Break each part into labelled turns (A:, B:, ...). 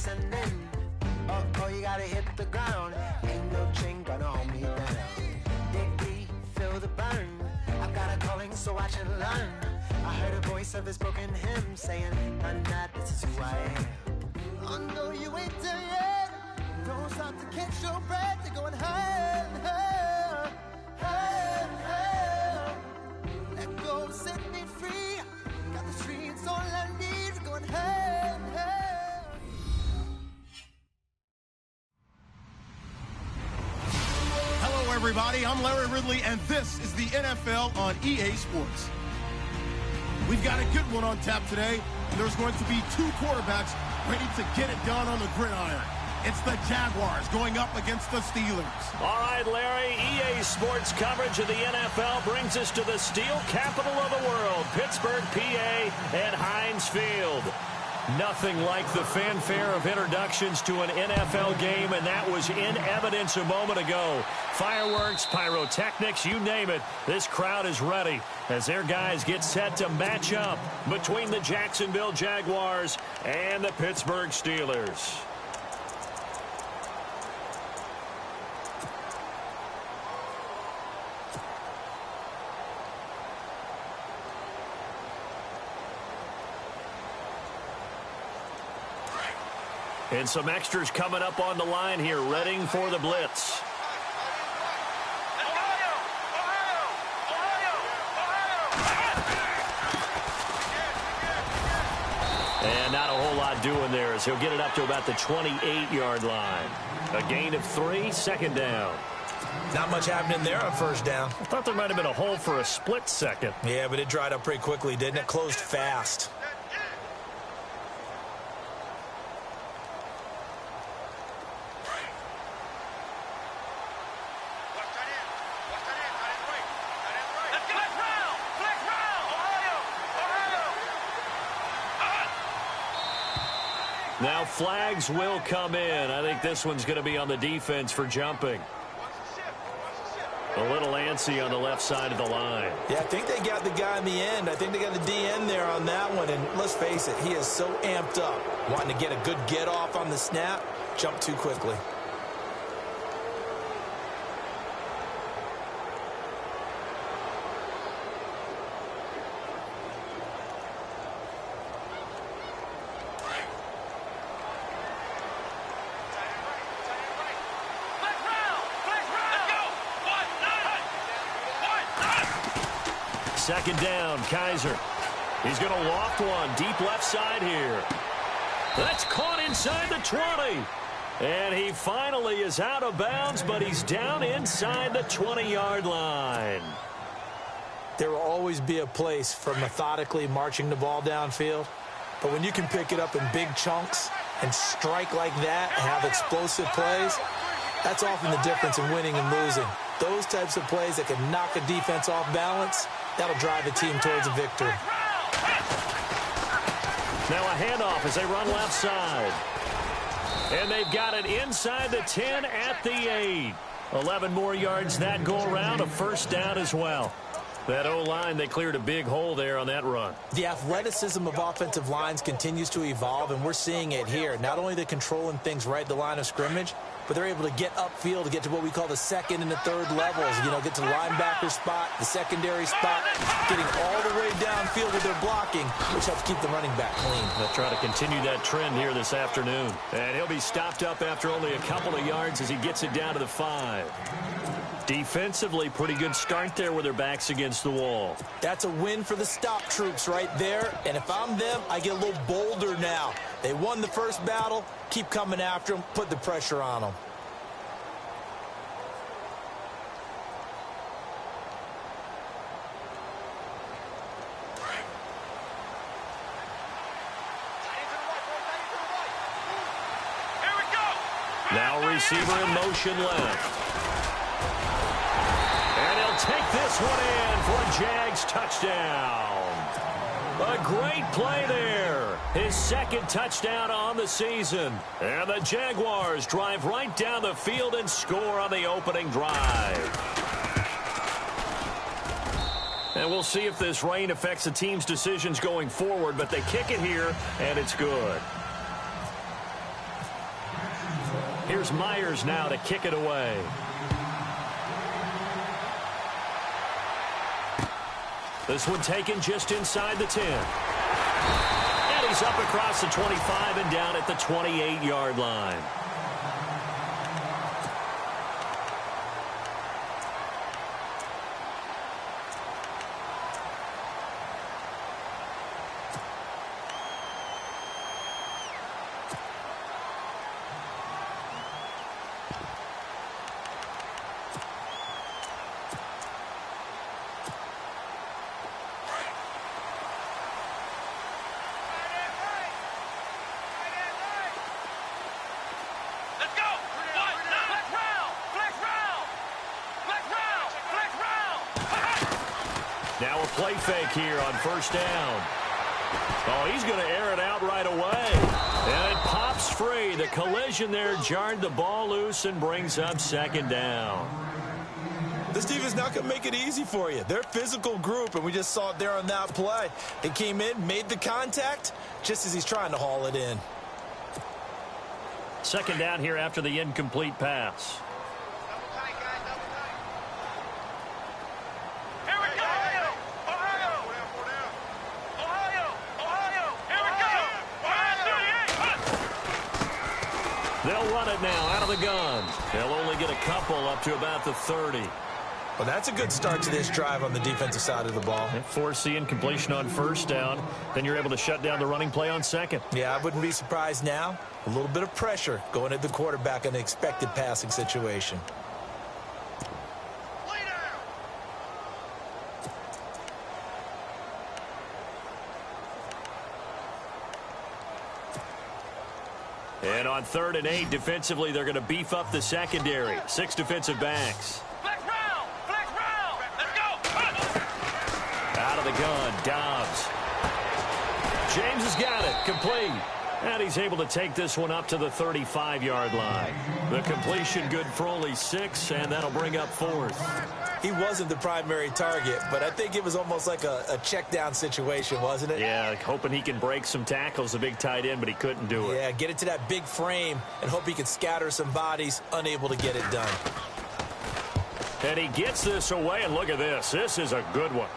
A: descending. Oh, you gotta hit the ground. Ain't no chain gonna hold me down. Dig deep, feel the burn. I've got a calling, so I should learn. I heard a voice of this broken hymn saying, "I'm not, this is who I am." Oh no, you ain't there yet. Don't stop to catch your breath. You're going higher, higher, higher, higher. Let go, set me free. Got the streets, all I need. We're going higher, higher.
B: Hello, everybody. I'm Larry Ridley, and this is the NFL on EA Sports. We've got a good one on tap today, and there's going to be two quarterbacks ready to get it done on the gridiron. It's the Jaguars going up against the Steelers.
C: All right, Larry, EA Sports coverage of the NFL brings us to the steel capital of the world, Pittsburgh, PA, at Heinz Field. Nothing like the fanfare of introductions to an NFL game, and that was in evidence a moment ago. Fireworks, pyrotechnics, you name it. This crowd is ready as their guys get set to match up between the Jacksonville Jaguars and the Pittsburgh Steelers. And some extras coming up on the line here, readying for the blitz. And not a whole lot doing there as he'll get it up to about the 28-yard line. A gain of 3, second down.
D: Not much happening there on first down.
C: I thought there might have been a hole for a split second.
D: Yeah, but it dried up pretty quickly, didn't it? Closed fast.
C: Now flags will come in. I think this one's going to be on the defense for jumping. A little antsy on the left side of the line.
D: Yeah, I think they got the guy in the end. I think they got the DN there on that one. And let's face it, he is so amped up. Wanting to get a good get off on the snap. Jump too quickly.
C: Second down, Kaiser. He's going to loft one deep left side here. That's caught inside the 20. And he finally is out of bounds, but he's down inside the 20-yard line.
D: There will always be a place for methodically marching the ball downfield. But when you can pick it up in big chunks and strike like that and have explosive plays, that's often the difference in winning and losing. Those types of plays that can knock a defense off balance, that'll drive a team towards a victory.
C: Now a handoff as they run left side. And they've got it inside the 10 at the 8. 11 more yards that go around, a first down as well. That O-line, they cleared a big hole there on that run.
D: The athleticism of offensive lines continues to evolve, and we're seeing it here. Not only they're controlling things right at the line of scrimmage, but they're able to get upfield to get to what we call the second and the third levels. You know, get to the linebacker spot, the secondary spot, getting all the way downfield with their blocking, which helps keep the running back clean.
C: They'll try to continue that trend here this afternoon. And he'll be stopped up after only a couple of yards as he gets it down to the 5. Defensively, pretty good start there with their backs against the wall.
D: That's a win for the stop troops right there. And if I'm them, I get a little bolder now. They won the first battle. Keep coming after them. Put the pressure on them.
C: Now receiver in motion left. And he'll take this one in for a Jags touchdown. A great play there. His second touchdown on the season. And the Jaguars drive right down the field and score on the opening drive. And we'll see if this rain affects the team's decisions going forward, but they kick it here, and it's good. Here's Myers now to kick it away. This one taken just inside the 10. And he's up across the 25 and down at the 28-yard line. Now a play fake here on first down. Oh, he's going to air it out right away. And it pops free. The collision there jarred the ball loose and brings up second down.
D: This defense not going to make it easy for you. They're a physical group, and we just saw it there on that play. He came in, made the contact, just as he's trying to haul it in.
C: Second down here after the incomplete pass. They'll run it now out of the gun. They'll only get a couple up to about the 30.
D: Well, that's a good start to this drive on the defensive side of the ball.
C: Force the incompletion on first down. Then you're able to shut down the running play on second.
D: Yeah, I wouldn't be surprised now. A little bit of pressure going at the quarterback in an expected passing situation.
C: And on 3rd and 8, defensively, they're going to beef up the secondary. 6 defensive backs.
E: Flex round! Flex round! Let's go!
C: Out of the gun, Dobbs. James has got it, complete. And he's able to take this one up to the 35-yard line. The completion good for only 6, and that'll bring up 4th.
D: He wasn't the primary target, but I think it was almost like a check down situation, wasn't it?
C: Yeah, hoping he can break some tackles, a big tight end, but he couldn't do it.
D: Yeah, get it to that big frame and hope he can scatter some bodies, unable to get it done.
C: And he gets this away, and look at this. This is a good one.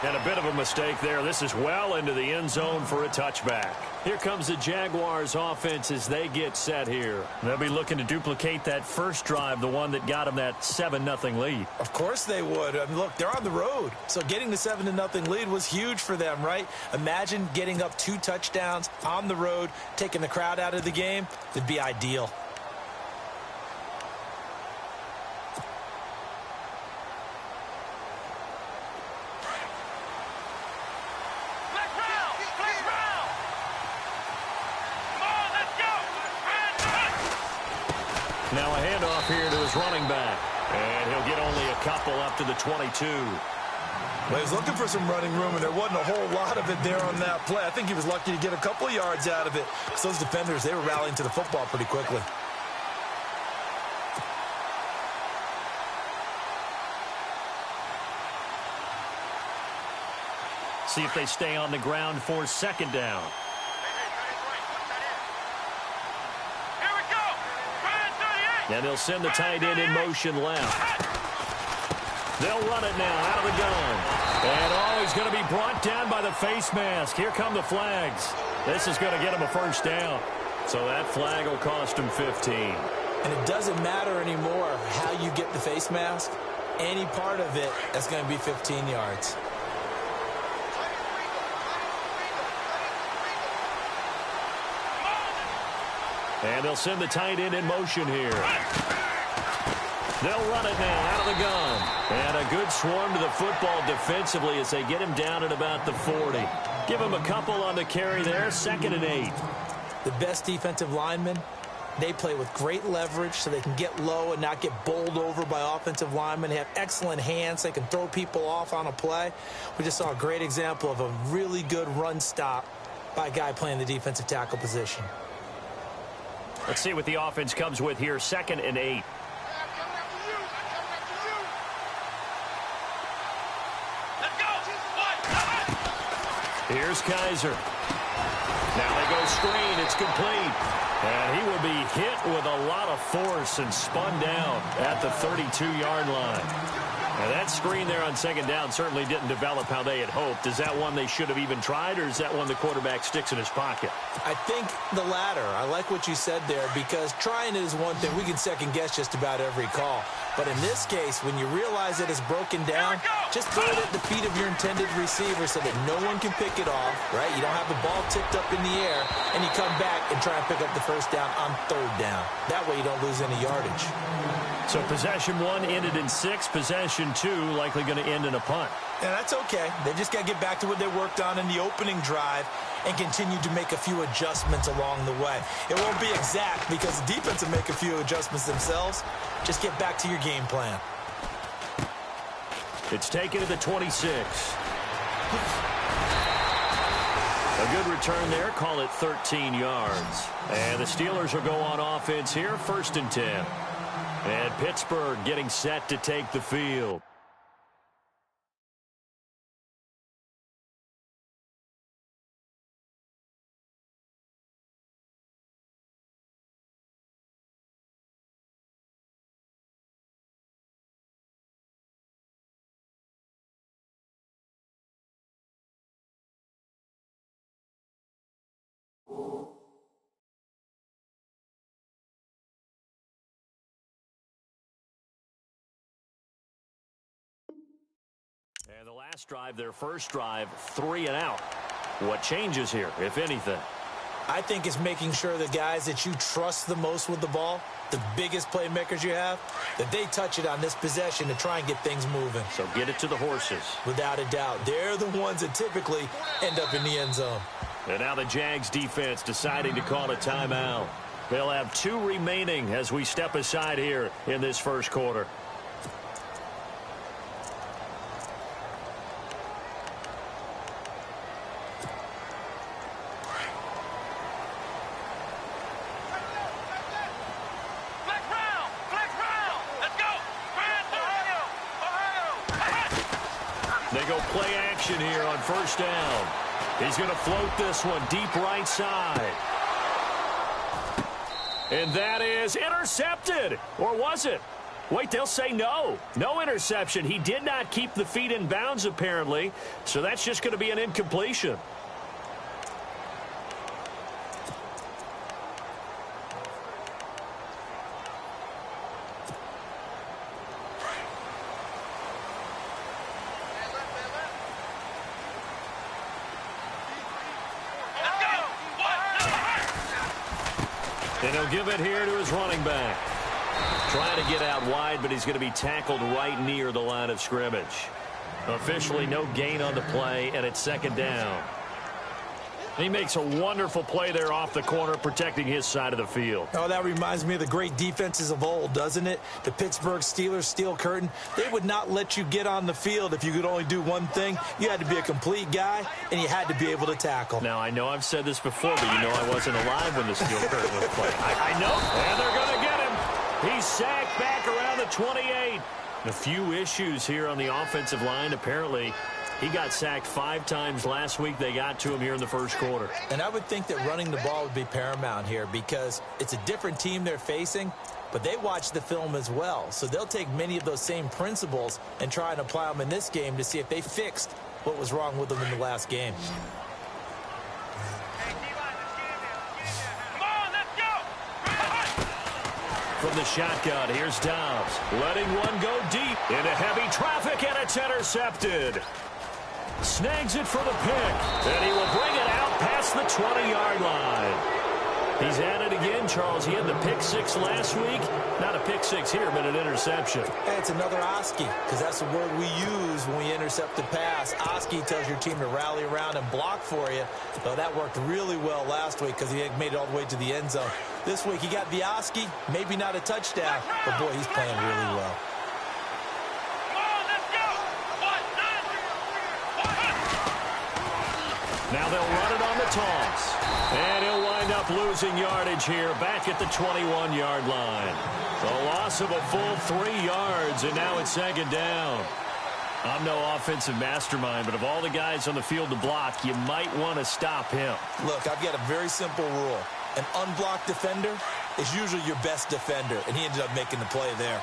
C: And a bit of a mistake there. This is well into the end zone for a touchback. Here comes the Jaguars offense as they get set here. They'll be looking to duplicate that first drive, the one that got them that 7-0 lead.
D: Of course they would. I mean, look, they're on the road. So getting the 7-0 lead was huge for them, right? Imagine getting up 2 touchdowns on the road, taking the crowd out of the game. It'd be ideal.
C: Now a handoff here to his running back. And he'll get only a couple up to the 22.
D: Well, he was looking for some running room, and there wasn't a whole lot of it there on that play. I think he was lucky to get a couple of yards out of it. Because those defenders, they were rallying to the football pretty quickly.
C: See if they stay on the ground for second down. And they'll send the tight end in motion left. They'll run it now out of the gun. And oh, he's going to be brought down by the face mask. Here come the flags. This is going to get him a first down. So that flag will cost him 15.
D: And it doesn't matter anymore how you get the face mask. Any part of it, that's going to be 15 yards.
C: And they'll send the tight end in motion here. They'll run it now out of the gun. And a good swarm to the football defensively as they get him down at about the 40. Give him a couple on the carry there. 2nd and 8.
D: The best defensive linemen, they play with great leverage so they can get low and not get bowled over by offensive linemen. They have excellent hands. They can throw people off on a play. We just saw a great example of a really good run stop by a guy playing the defensive tackle position.
C: Let's see what the offense comes with here. 2nd and 8. Here's Kaiser. Now they go screen. It's complete. And he will be hit with a lot of force and spun down at the 32-yard line. Now that screen there on second down certainly didn't develop how they had hoped. Is that one they should have even tried, or is that one the quarterback sticks in his pocket?
D: I think the latter. I like what you said there, because trying it is one thing. We can second-guess just about every call. But in this case, when you realize that it's broken down, just throw it at the feet of your intended receiver so that no one can pick it off, right? You don't have the ball tipped up in the air, and you come back and try and pick up the first down on third down. That way you don't lose any yardage.
C: So possession 1 ended in 6. Possession 2 likely going to end in a punt.
D: And that's okay. They just got to get back to what they worked on in the opening drive and continue to make a few adjustments along the way. It won't be exact because the defense will make a few adjustments themselves. Just get back to your game plan.
C: It's taken to the 26. A good return there. Call it 13 yards. And the Steelers will go on offense here. 1st and 10. And Pittsburgh getting set to take the field. And the last drive, their first drive, 3 and out. What changes here, if anything?
D: I think it's making sure the guys that you trust the most with the ball, the biggest playmakers you have, that they touch it on this possession to try and get things moving.
C: So get it to the horses.
D: Without a doubt. They're the ones that typically end up in the end zone.
C: And now the Jags defense deciding to call a timeout. They'll have 2 remaining as we step aside here in this first quarter. They go play action here on first down. He's going to float this one deep right side. And that is intercepted. Or was it? Wait, they'll say no. No interception. He did not keep the feet in bounds, apparently. So that's just going to be an incompletion. And he'll give it here to his running back. Trying to get out wide, but he's going to be tackled right near the line of scrimmage. Officially no gain on the play, and it's second down. He makes a wonderful play there off the corner, protecting his side of the field.
D: Oh, that reminds me of the great defenses of old, doesn't it? The Pittsburgh Steelers steel curtain. They would not let you get on the field if you could only do one thing. You had to be a complete guy, and you had to be able to tackle.
C: Now, I know I've said this before, but you know I wasn't alive when the steel curtain was played. I know. And they're going to get him. He's sacked back around the 28. A few issues here on the offensive line, apparently. He got sacked 5 times last week. They got to him here in the first quarter.
D: And I would think that running the ball would be paramount here because it's a different team they're facing, but they watch the film as well. So they'll take many of those same principles and try and apply them in this game to see if they fixed what was wrong with them in the last game.
C: From the shotgun, here's Dobbs. Letting one go deep into heavy traffic, and it's intercepted. Snags it for the pick, and he will bring it out past the 20-yard line. He's at it again, Charles. He had the pick 6 last week. Not a pick 6 here, but an interception.
D: Hey, it's another Oski, because that's the word we use when we intercept the pass. Oski tells your team to rally around and block for you. Though that worked really well last week because he made it all the way to the end zone. This week he got the Oski, maybe not a touchdown, but boy, he's playing really well.
C: Now they'll run it on the toss. And he'll wind up losing yardage here back at the 21-yard line. A loss of a full 3 yards, and now it's second down. I'm no offensive mastermind, but of all the guys on the field to block, you might want to stop him.
D: Look, I've got a very simple rule. An unblocked defender is usually your best defender, and he ended up making the play there.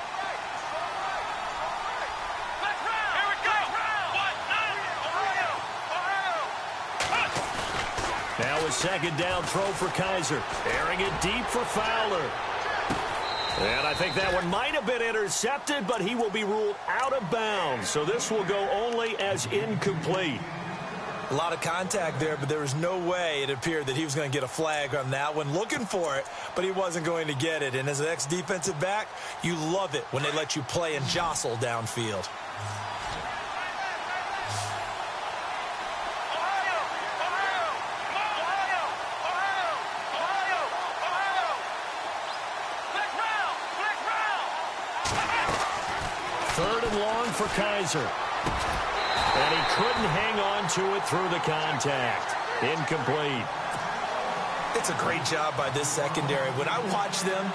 C: Now a second down throw for Kaiser. Airing it deep for Fowler. And I think that one might have been intercepted, but he will be ruled out of bounds. So this will go only as incomplete.
D: A lot of contact there, but there was no way it appeared that he was going to get a flag on that one. Looking for it, but he wasn't going to get it. And as an ex-defensive back, you love it when they let you play and jostle downfield.
C: Third and long for Kaiser. And he couldn't hang on to it through the contact. Incomplete.
D: It's a great job by this secondary. When I watch them,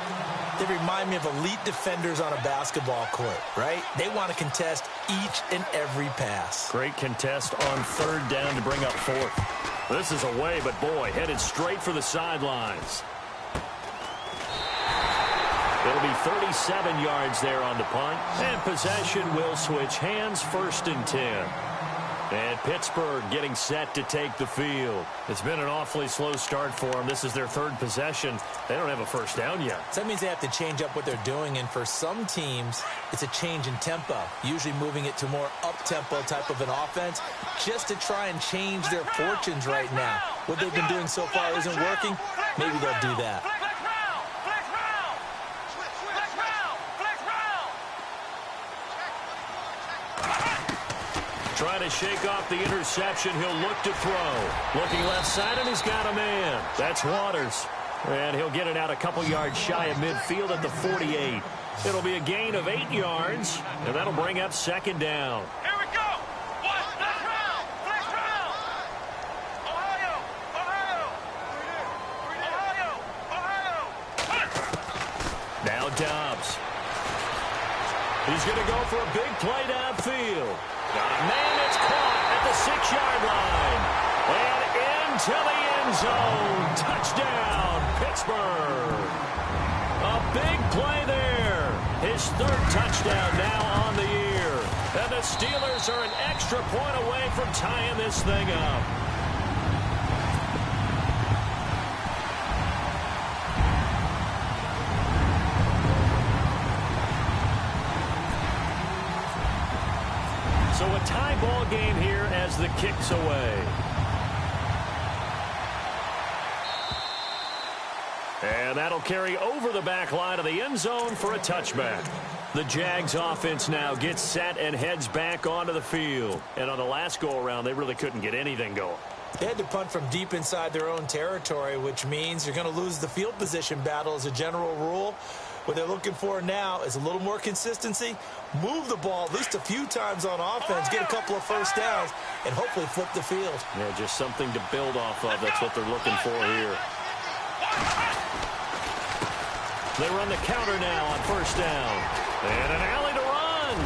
D: they remind me of elite defenders on a basketball court, right? They want to contest each and every pass.
C: Great contest on third down to bring up fourth. This is away, but boy, headed straight for the sidelines. It'll be 37 yards there on the punt. And possession will switch hands, 1st and 10. And Pittsburgh getting set to take the field. It's been an awfully slow start for them. This is their 3rd possession. They don't have a first down yet.
D: So that means they have to change up what they're doing. And for some teams, it's a change in tempo. Usually moving it to more up-tempo type of an offense just to try and change their fortunes right now. What they've been doing so far isn't working. Maybe they'll do that.
C: Trying to shake off the interception. He'll look to throw. Looking left side, and he's got a man. That's Waters. And he'll get it out a couple yards shy of midfield at the 48. It'll be a gain of 8 yards, and that'll bring up 2nd down.
E: Here we go. Flex round. Ohio.
C: Now Dobbs. He's going to go for a big play downfield. Got a man, it's caught at the 6-yard line. And into the end zone. Touchdown, Pittsburgh. A big play there. His 3rd touchdown now on the year. And the Steelers are an extra point away from tying this thing up. So a tie ball game here as the kick's away. And that'll carry over the back line of the end zone for a touchback. The Jags offense now gets set and heads back onto the field. And on the last go-around, they really couldn't get anything going.
D: They had to punt from deep inside their own territory, which means you're going to lose the field position battle as a general rule. What they're looking for now is a little more consistency, move the ball at least a few times on offense, get a couple of first downs, and hopefully flip the field.
C: Yeah, just something to build off of. That's what they're looking for here. They run the counter now on 1st down. And an alley to run.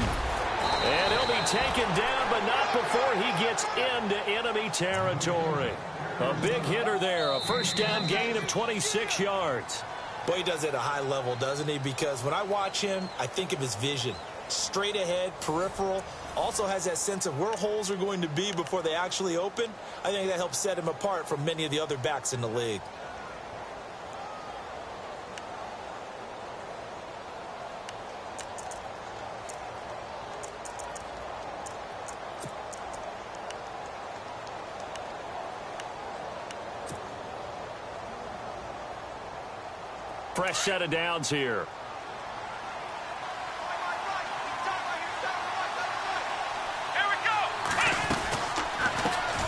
C: And he'll be taken down, but not before he gets into enemy territory. A big hitter there, a 1st down gain of 26 yards.
D: Boy, he does it at a high level, doesn't he? Because when I watch him, I think of his vision. Straight ahead, peripheral. Also has that sense of where holes are going to be before they actually open. I think that helps set him apart from many of the other backs in the league.
C: Fresh set of downs here.
E: Here we go.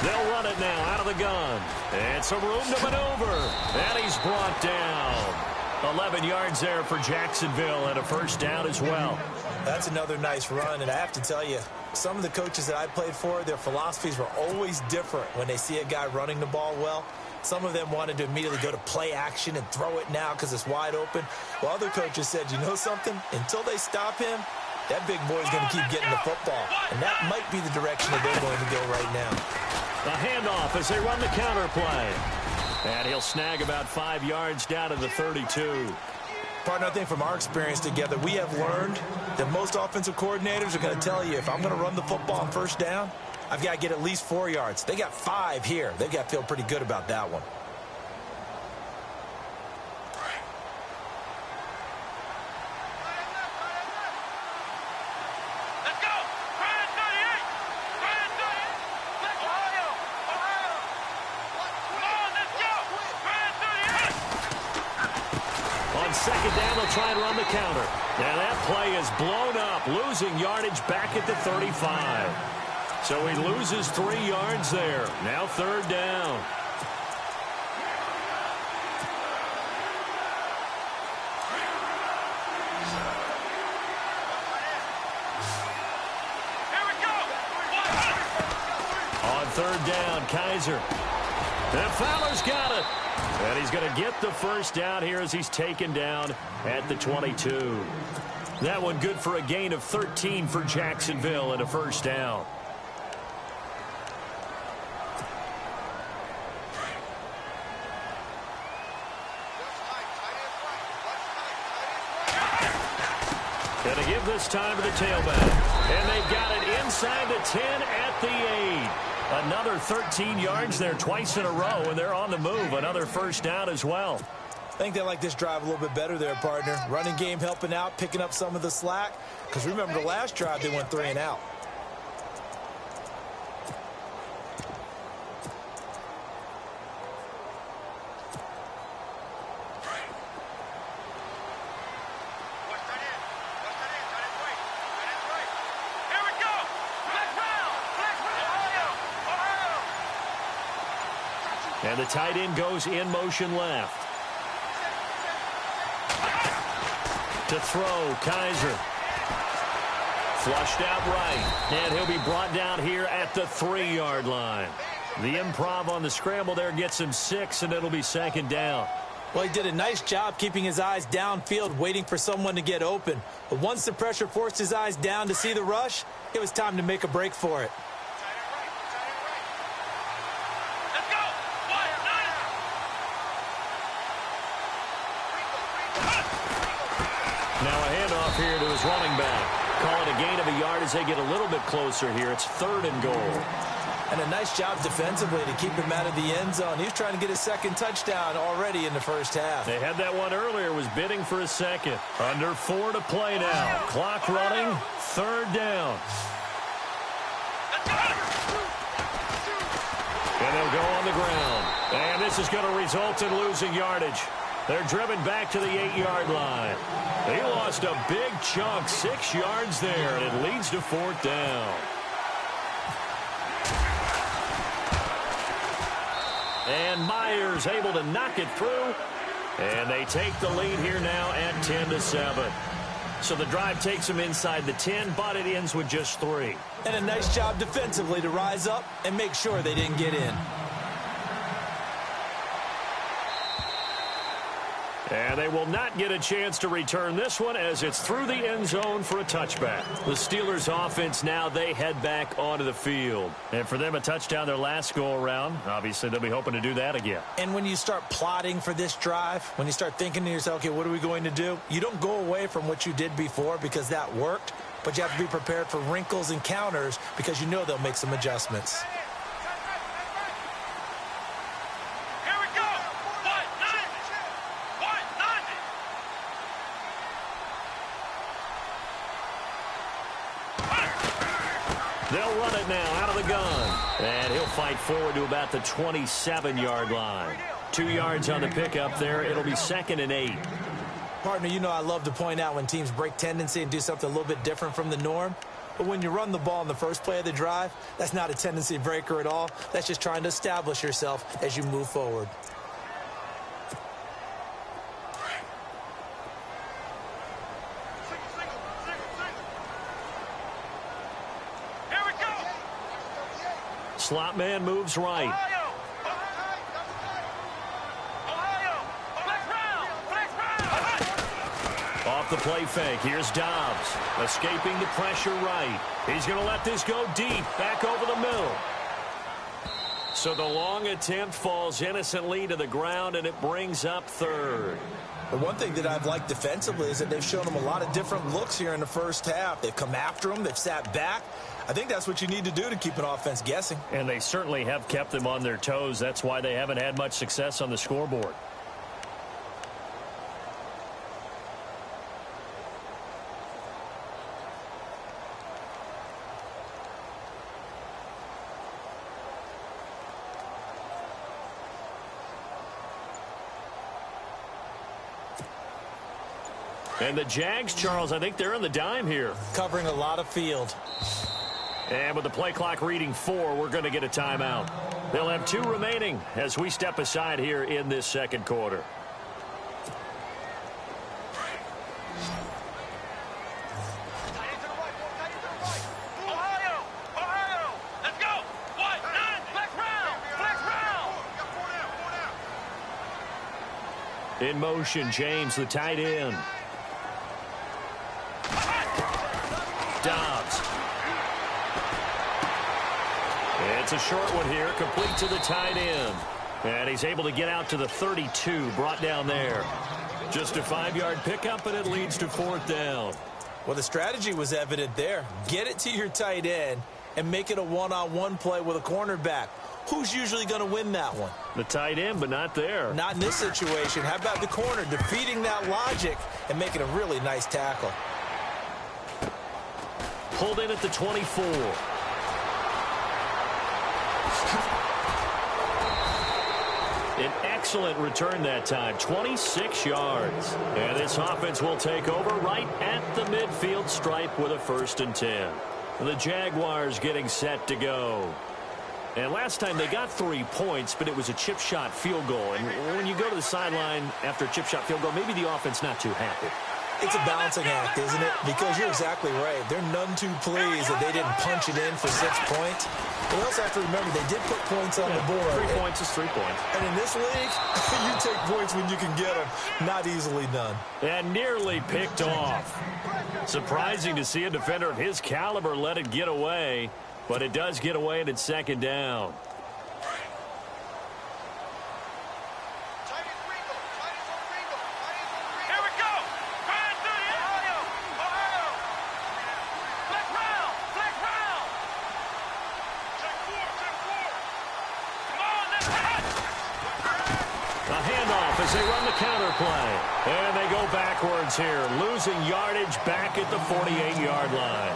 C: They'll run it now out of the gun. And some room to maneuver. And he's brought down. 11 yards there for Jacksonville and a 1st down as well.
D: That's another nice run, and I have to tell you, some of the coaches that I played for, their philosophies were always different when they see a guy running the ball well. Some of them wanted to immediately go to play action and throw it now because it's wide open. While other coaches said, you know something? Until they stop him, that big boy's going to keep getting the football. And that might be the direction that they're going to go right now.
C: A handoff as they run the counter play. And he'll snag about 5 yards down to the 32.
D: Partner, I think from our experience together, we have learned that most offensive coordinators are going to tell you, if I'm going to run the football on first down, I've got to get at least 4 yards. They got 5 here. They've got to feel pretty good about that one.
E: Let's go! Ryan 38! Ryan 38! Let's Ohio! Ohio! Come on, let's go! Ryan 38!
C: On second down, they'll try and run the counter. Now that play is blown up, losing yardage back at the 35. So he loses 3 yards there. Now third down.
E: Here we go!
C: On third down, Kaiser. And Fowler's got it. And he's going to get the first down here as he's taken down at the 22. That one good for a gain of 13 for Jacksonville and a first down. Going to give this time to the tailback. And they've got it inside the 10 at the 8. Another 13 yards there twice in a row, and they're on the move. Another first down as well.
D: I think they like this drive a little bit better there, partner. Running game helping out, picking up some of the slack. Because remember, the last drive, they went 3 and out.
E: Here we go! Flex round! Ohio! Ohio!
C: And the tight end goes in motion left. To throw, Kaiser. Flushed out right. And he'll be brought down here at the 3-yard line. The improv on the scramble there gets him 6, and it'll be second down.
D: Well, he did a nice job keeping his eyes downfield, waiting for someone to get open. But once the pressure forced his eyes down to see the rush, it was time to make a break for it.
E: Let's go!
C: Now a handoff here to his running back. Call it a gain of a yard as they get a little bit closer here. It's 3rd and goal.
D: And a nice job defensively to keep him out of the end zone. He was trying to get his second touchdown already in the first half.
C: They had that one earlier, was bidding for a second. Under 4 to play now. Clock running, 3rd down. And they'll go on the ground. And this is going to result in losing yardage. They're driven back to the 8-yard line. He lost a big chunk, 6 yards there, and it leads to 4th down. And Myers able to knock it through. And they take the lead here now at 10-7. So the drive takes them inside the 10, but it ends with just 3.
D: And a nice job defensively to rise up and make sure they didn't get in.
C: And they will not get a chance to return this one as it's through the end zone for a touchback. The Steelers offense now, they head back onto the field. And for them, a touchdown their last go-around. Obviously, they'll be hoping to do that again.
D: And when you start plotting for this drive, when you start thinking to yourself, okay, what are we going to do? You don't go away from what you did before because that worked, but you have to be prepared for wrinkles and counters because you know they'll make some adjustments.
C: They'll run it now out of the gun. And he'll fight forward to about the 27-yard line. 2 yards on the pickup there. It'll be 2nd and 8.
D: Partner, you know I love to point out when teams break tendency and do something a little bit different from the norm. But when you run the ball in the first play of the drive, that's not a tendency breaker at all. That's just trying to establish yourself as you move forward.
C: Slot man moves right. Off the play fake. Here's Dobbs. Escaping the pressure right. He's going to let this go deep. Back over the middle. So the long attempt falls innocently to the ground, and it brings up third.
D: The one thing that I've liked defensively is that they've shown them a lot of different looks here in the first half. They've come after them. They've sat back. I think that's what you need to do to keep an offense guessing.
C: And they certainly have kept them on their toes. That's why they haven't had much success on the scoreboard. And the Jags, Charles, I think they're in the dime here.
D: Covering a lot of field.
C: And with the play clock reading 4, we're going to get a timeout. They'll have 2 remaining as we step aside here in this second quarter.
E: Ohio, let's go. White, 9, flex round.
C: In motion, James, the tight end. Dobbs. It's a short one here, complete to the tight end. And he's able to get out to the 32, brought down there. Just a 5-yard pickup, and it leads to 4th down.
D: Well, the strategy was evident there. Get it to your tight end and make it a one-on-one play with a cornerback. Who's usually going to win that one?
C: The tight end, but not there.
D: Not in this situation. How about the corner defeating that logic and making a really nice tackle?
C: Pulled in at the 24. An excellent return that time, 26 yards. And this offense will take over right at the midfield stripe with a 1st and 10. The Jaguars getting set to go. And last time they got 3 points, but it was a chip shot field goal. And when you go to the sideline after a chip shot field goal, maybe the offense not too happy.
D: It's a balancing act, isn't it? Because you're exactly right. They're none too pleased that they didn't punch it in for 6 points. But we also have to remember they did put points on the board.
C: 3 points is 3 points.
D: And in this league, you take points when you can get them. Not easily done.
C: And nearly picked off. Surprising to see a defender of his caliber let it get away. But it does get away, and it's 2nd down.
E: Here we go. Ohio. Flex round. Check 4. Come on, let's hit.
C: A handoff as they run the counter play. And they go backwards here, losing yardage back at the 48-yard line.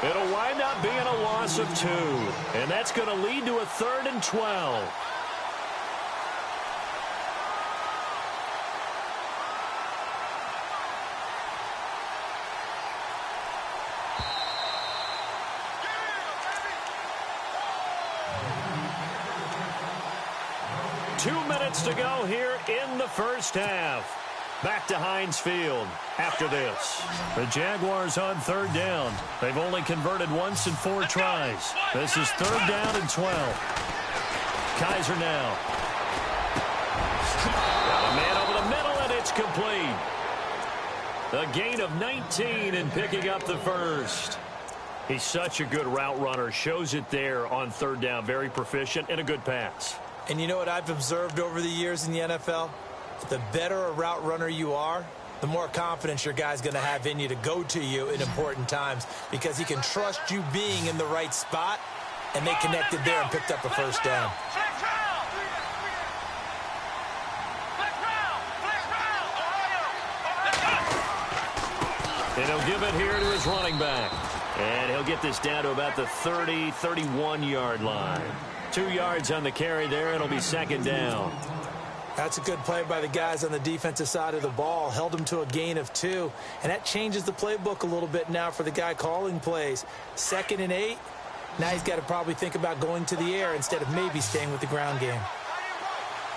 C: It'll wind up being a loss of 2. And that's going to lead to a 3rd and 12. Two minutes to go here in the first half. Back to Heinz Field after this. The Jaguars on 3rd down. They've only converted once in 4 tries. This is 3rd down and 12. Kaiser now. Got a man over the middle, and it's complete. A gain of 19 and picking up the 1st. He's such a good route runner. Shows it there on 3rd down. Very proficient and a good pass.
D: And you know what I've observed over the years in the NFL? The better a route runner you are, the more confidence your guy's going to have in you to go to you in important times because he can trust you being in the right spot, and they connected there and picked up a 1st down.
C: And he'll give it here to his running back. And he'll get this down to about the 30, 31-yard line. 2 yards on the carry there, and it'll be 2nd down.
D: That's a good play by the guys on the defensive side of the ball. Held them to a gain of 2. And that changes the playbook a little bit now for the guy calling plays. 2nd and 8. Now he's got to probably think about going to the air instead of maybe staying with the ground game.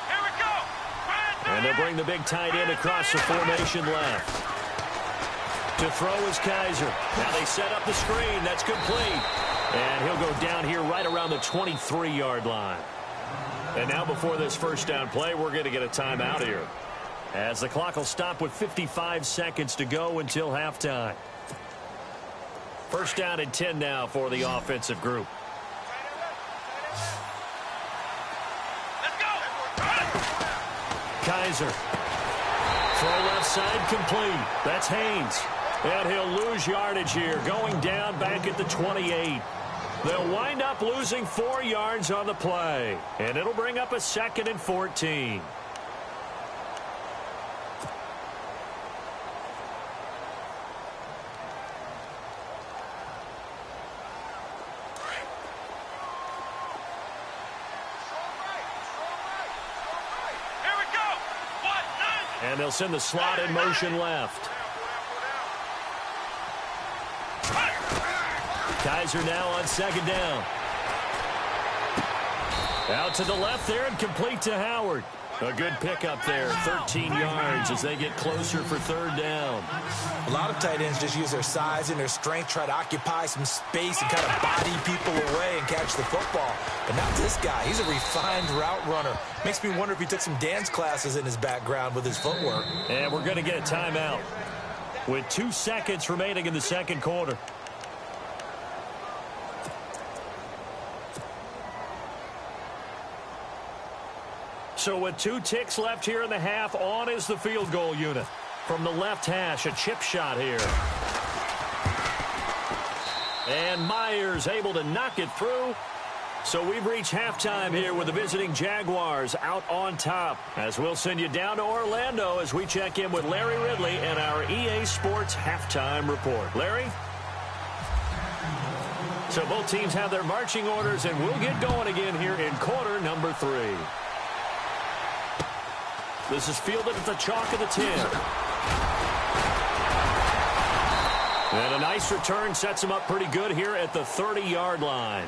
E: Here we go.
C: And they'll bring the big tight end across the formation left. To throw is Kaiser. Now they set up the screen. That's complete. And he'll go down here right around the 23-yard line. And now before this 1st down play, we're going to get a timeout here, as the clock will stop with 55 seconds to go until halftime. 1st down and 10 now for the offensive group. Kaiser. Throw left side complete. That's Haynes. And he'll lose yardage here, going down back at the 28. They'll wind up losing 4 yards on the play. And it'll bring up a 2nd and 14. And they'll send the slot in motion left. Kaiser now on 2nd down. Out to the left there and complete to Howard. A good pickup there, 13 yards as they get closer for 3rd down.
D: A lot of tight ends just use their size and their strength, try to occupy some space and kind of body people away and catch the football. But not this guy. He's a refined route runner. Makes me wonder if he took some dance classes in his background with his footwork.
C: And we're going to get a timeout with 2 seconds remaining in the 2nd quarter. So with 2 ticks left here in the half, on is the field goal unit. From the left hash, a chip shot here. And Myers able to knock it through. So we've reached halftime here with the visiting Jaguars out on top. As we'll send you down to Orlando as we check in with Larry Ridley and our EA Sports Halftime Report. Larry? So both teams have their marching orders, and we'll get going again here in quarter number 3. This is fielded at the chalk of the 10. And a nice return sets him up pretty good here at the 30-yard line.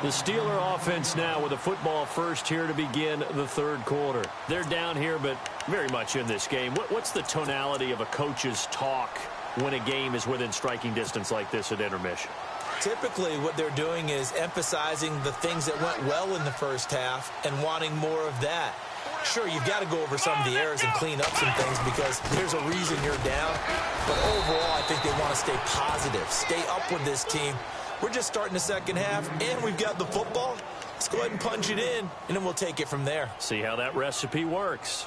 C: The Steeler offense now with a football first here to begin the 3rd quarter. They're down here, but very much in this game. What's the tonality of a coach's talk when a game is within striking distance like this at intermission?
D: Typically, what they're doing is emphasizing the things that went well in the first half and wanting more of that. Sure, you've got to go over some of the errors and clean up some things because there's a reason you're down. But overall, I think they want to stay positive, stay up with this team. We're just starting the 2nd half, and we've got the football. Let's go ahead and punch it in, and then we'll take it from there.
C: See how that recipe works.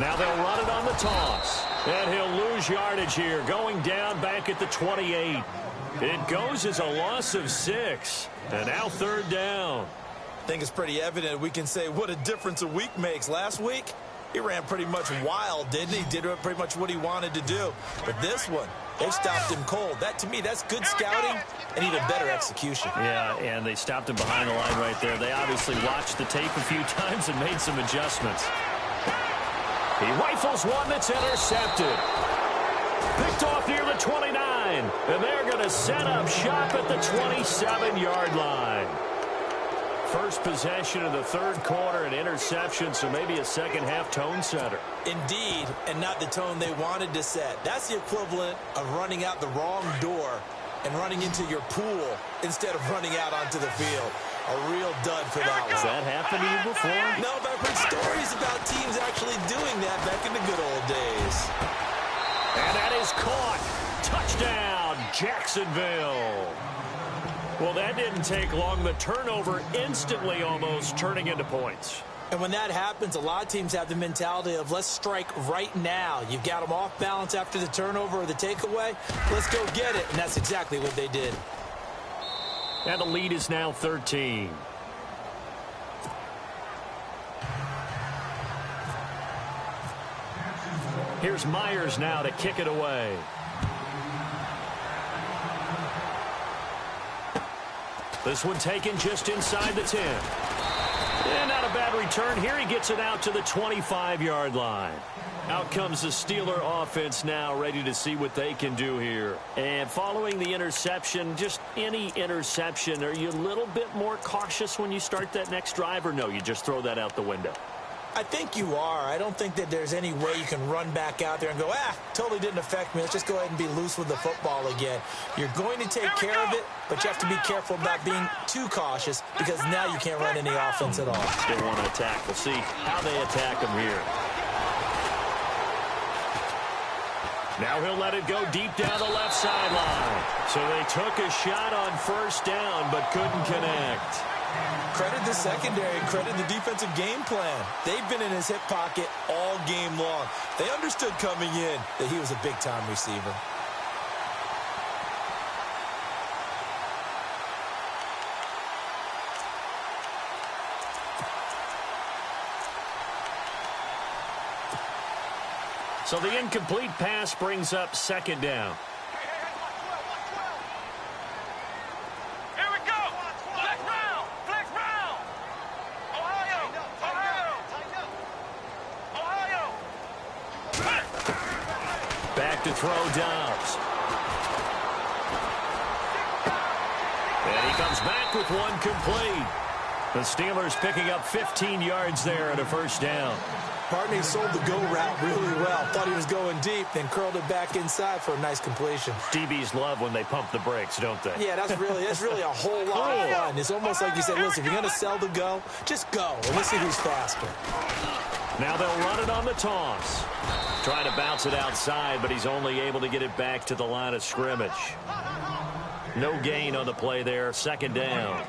C: Now they'll run it on the toss. And he'll lose yardage here, going down back at the 28. It goes as a loss of 6. And now 3rd down.
D: I think it's pretty evident we can say what a difference a week makes. Last week, he ran pretty much wild, didn't he? Did pretty much what he wanted to do. But this one, they stopped him cold. That, to me, that's good scouting and even better execution.
C: Yeah, and they stopped him behind the line right there. They obviously watched the tape a few times and made some adjustments. He rifles one that's intercepted. Picked off near the 29. And they're going to set up shop at the 27-yard line. First possession of the 3rd quarter, an interception, so maybe a 2nd half tone setter.
D: Indeed, and not the tone they wanted to set. That's the equivalent of running out the wrong door and running into your pool instead of running out onto the field. A real dud for that one.
C: Has that happened to you before?
D: No, but I've heard stories about teams actually doing that back in the good old days.
C: And that is caught. Touchdown, Jacksonville. Well, that didn't take long. The turnover instantly almost turning into points.
D: And when that happens, a lot of teams have the mentality of let's strike right now. You've got them off balance after the turnover or the takeaway. Let's go get it. And that's exactly what they did.
C: And the lead is now 13. Here's Myers now to kick it away. This one taken just inside the 10. And not a bad return here. He gets it out to the 25-yard line. Out comes the Steeler offense now, ready to see what they can do here. And following the interception, just any interception, are you a little bit more cautious when you start that next drive, or no, you just throw that out the window?
D: I think you are. I don't think that there's any way you can run back out there and go, totally didn't affect me. Let's just go ahead and be loose with the football again. You're going to take care of it, but you have to be careful about being too cautious because now you can't run any offense at all.
C: Still want to attack. We'll see how they attack them here. Now he'll let it go deep down the left sideline. So they took a shot on first down, but couldn't connect.
D: Credit the secondary, credit the defensive game plan. They've been in his hip pocket all game long. They understood coming in that he was a big-time receiver.
C: So the incomplete pass brings up second down.
E: Here we go. Flex round. Flex round. Ohio.
C: Back to throw Dobbs. And he comes back with one complete. The Steelers picking up 15 yards there at a first down.
D: Partney sold the go route really well. Thought he was going deep, then curled it back inside for a nice completion.
C: DBs love when they pump the brakes, don't they?
D: Yeah, that's really a whole lot of fun. It's almost like you said, listen, if you're going to sell the go, just go, and let's see who's faster.
C: Now they'll run it on the toss. Trying to bounce it outside, but he's only able to get it back to the line of scrimmage. No gain on the play there, second down.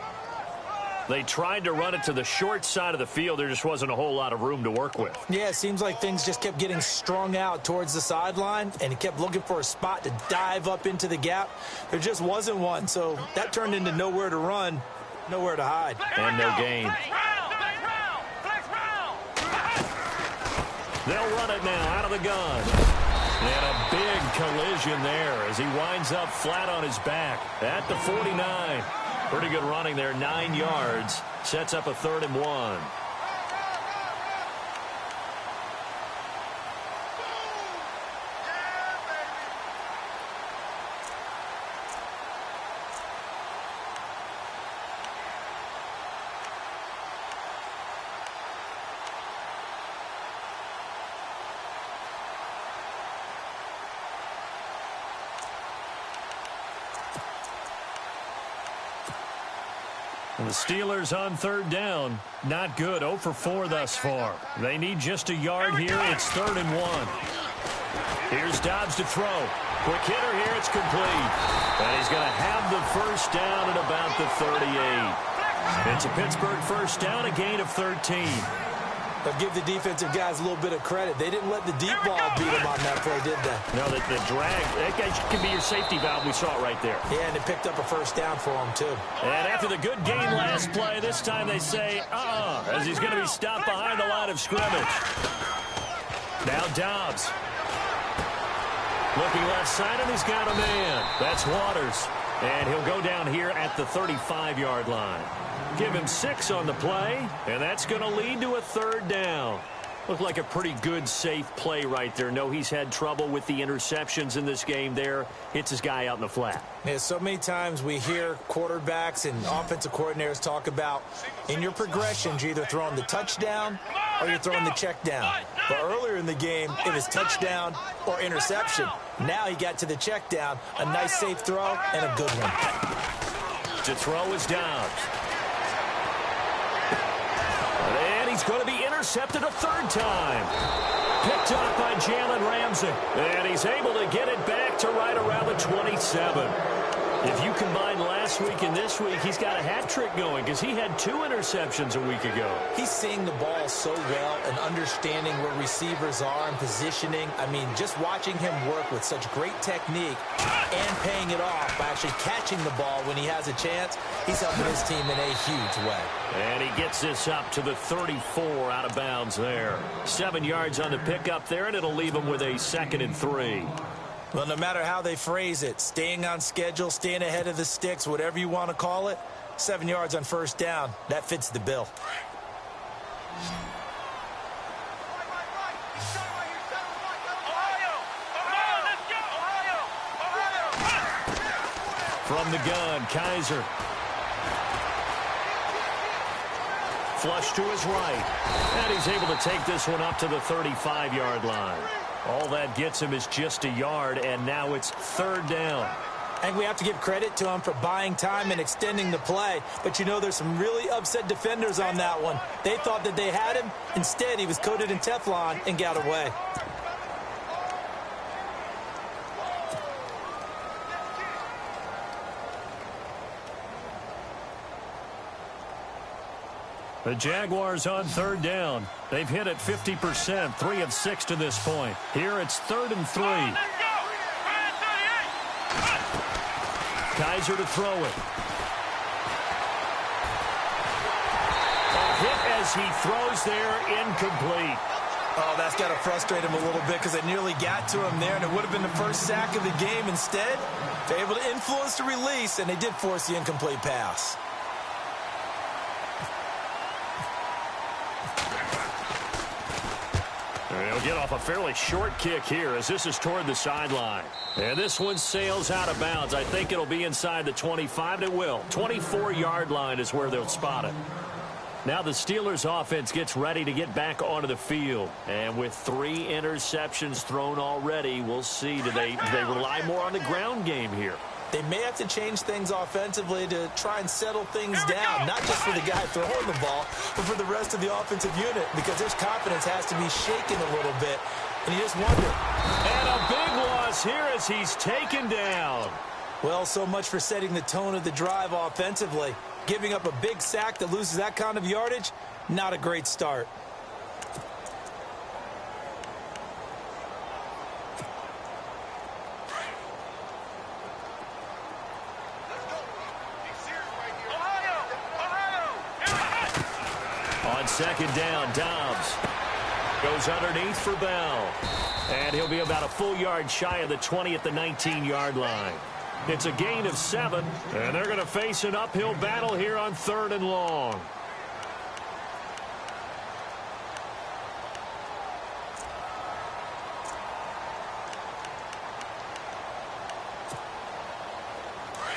C: They tried to run it to the short side of the field. There just wasn't a whole lot of room to work with.
D: Yeah, it seems like things just kept getting strung out towards the sideline, and he kept looking for a spot to dive up into the gap. There just wasn't one, so that turned into nowhere to run, nowhere to hide.
C: And no gain. They'll run it now out of the gun. And a big collision there as he winds up flat on his back at the 49. Pretty good running there, 9 yards. Sets up a 3rd and 1. The Steelers on 3rd down. Not good. 0 for 4 thus far. They need just a yard here. It's 3rd and 1. Here's Dobbs to throw. Quick hitter here. It's complete. And he's going to have the first down at about the 38. It's a Pittsburgh first down, a gain of 13.
D: But give the defensive guys a little bit of credit. They didn't let the deep ball beat them on that play, did they?
C: No, the drag, that can be your safety valve. We saw it right there.
D: Yeah, and it picked up a first down for him, too.
C: And after the good gain last play, this time they say, as he's going to be stopped behind the line of scrimmage. Now Dobbs. Looking left side, and he's got a man. That's Waters. And he'll go down here at the 35-yard line. Give him 6 on the play, and that's going to lead to a 3rd down. Looked like a pretty good, safe play right there. No, he's had trouble with the interceptions in this game there. Hits his guy out in the flat.
D: Yeah, so many times we hear quarterbacks and offensive coordinators talk about in your progressions, you're either throwing the touchdown or you're throwing the check down. But earlier in the game, it was touchdown or interception. Now he got to the check down, a nice safe throw, and a good one.
C: To throw is Dobbs. And he's going to be intercepted a 3rd time. Picked up by Jalen Ramsey. And he's able to get it back to right around the 27. If you combine last week and this week, he's got a hat trick going because he had 2 interceptions a week ago.
D: He's seeing the ball so well and understanding where receivers are and positioning. I mean, just watching him work with such great technique and paying it off by actually catching the ball when he has a chance, he's helping his team in a huge way.
C: And he gets this up to the 34 out of bounds there. 7 yards on the pickup there, and it'll leave him with a 2nd and 3.
D: Well, no matter how they phrase it, staying on schedule, staying ahead of the sticks, whatever you want to call it, 7 yards on first down, that fits the bill.
C: From the gun, Kaiser. Flush to his right. And he's able to take this one up to the 35-yard line. All that gets him is just a yard, and now it's 3rd down.
D: I think we have to give credit to him for buying time and extending the play. But, you know, there's some really upset defenders on that one. They thought that they had him. Instead, he was coated in Teflon and got away.
C: The Jaguars on third down. They've hit it 50%, 3 of 6 to this point. Here it's 3rd and 3. Kaiser to throw it. A hit as he throws there, incomplete.
D: Oh, that's got to frustrate him a little bit because they nearly got to him there, and it would have been the first sack of the game. Instead, they're able to influence the release, and they did force the incomplete pass.
C: He'll get off a fairly short kick here as this is toward the sideline. And this one sails out of bounds. I think it'll be inside the 25. It will. 24-yard line is where they'll spot it. Now the Steelers offense gets ready to get back onto the field. And with 3 interceptions thrown already, we'll see. Do they rely more on the ground game here?
D: They may have to change things offensively to try and settle things down, not just for the guy throwing the ball, but for the rest of the offensive unit, because his confidence has to be shaken a little bit, and you just wonder.
C: And a big loss here as he's taken down.
D: Well, so much for setting the tone of the drive offensively. Giving up a big sack that loses that kind of yardage, not a great start.
C: On second down, Dobbs goes underneath for Bell. And he'll be about a full yard shy of the 20 at the 19-yard line. It's a gain of 7, and they're going to face an uphill battle here on 3rd and long.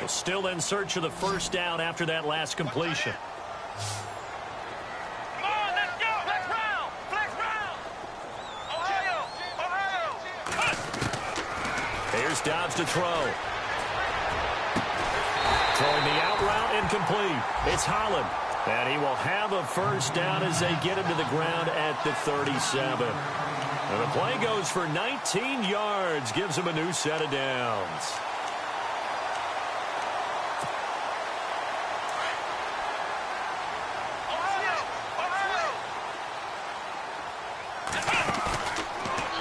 C: Well, still in search of the first down after that last completion. Here's Dobbs to throw. Throwing the out route, incomplete. It's Holland. And he will have a first down as they get him to the ground at the 37. And the play goes for 19 yards. Gives him a new set of downs.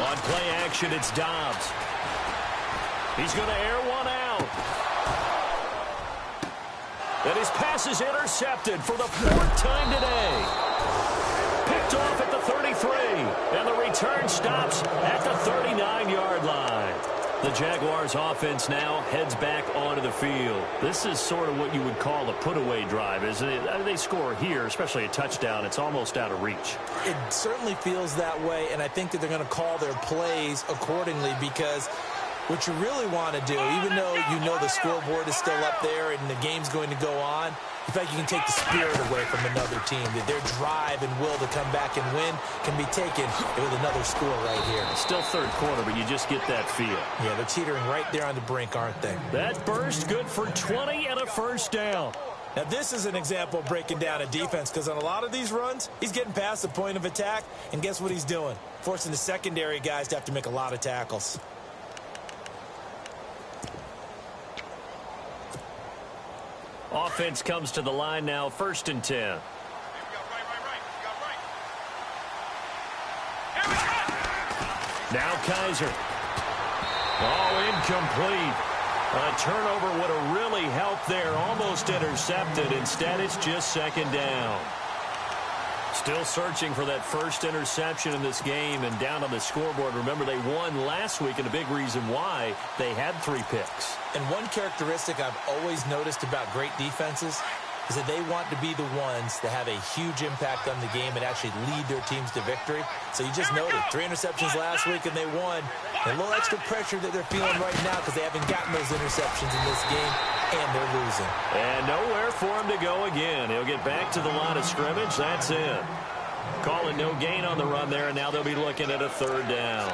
C: On play action, it's Dobbs. He's going to air one out. And his pass is intercepted for the 4th time today. Picked off at the 33. And the return stops at the 39-yard line. The Jaguars offense now heads back onto the field. This is sort of what you would call a put-away drive, isn't it? They score here, especially a touchdown. It's almost out of reach.
D: It certainly feels that way, and I think that they're going to call their plays accordingly because what you really want to do, even though you know the scoreboard is still up there and the game's going to go on, in fact, you can take the spirit away from another team. That their drive and will to come back and win can be taken with another score right here.
C: Still 3rd quarter, but you just get that feel.
D: Yeah, they're teetering right there on the brink, aren't they?
C: That burst good for 20 and a first down.
D: Now, this is an example of breaking down a defense because on a lot of these runs, he's getting past the point of attack, and guess what he's doing? Forcing the secondary guys to have to make a lot of tackles.
C: Offense comes to the line now, 1st and 10. Now Kaiser. Oh, incomplete. A turnover would have really helped there. Almost intercepted. Instead, it's just 2nd down. Still searching for that first interception in this game and down on the scoreboard. Remember, they won last week, and a big reason why they had 3 picks.
D: And one characteristic I've always noticed about great defenses is that they want to be the ones that have a huge impact on the game and actually lead their teams to victory. So you just noted 3 interceptions last week, and they won. A little extra pressure that they're feeling right now because they haven't gotten those interceptions in this game, and they're losing.
C: And nowhere for him to go again. He'll get back to the line of scrimmage. That's it. Calling no gain on the run there, and now they'll be looking at a 3rd down.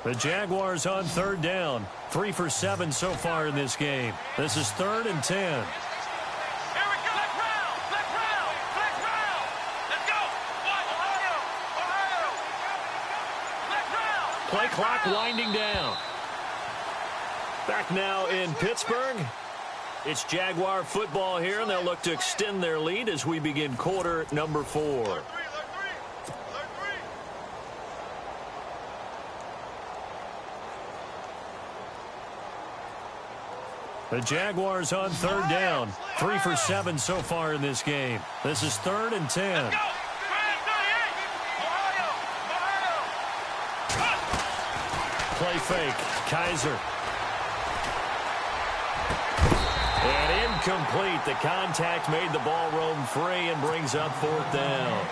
C: The Jaguars on 3rd down. 3 for 7 so far in this game. This is 3rd and 10.
E: Here we go. Flex round. Flex round. Flex round.
C: clock winding down. Back now in Pittsburgh. It's Jaguar football here, and they'll look to extend their lead as we begin quarter number 4. The Jaguars on third down. 3 for 7 so far in this game. This is 3rd and 10. Play fake. Kaiser. And incomplete. The contact made the ball roam free and brings up 4th down.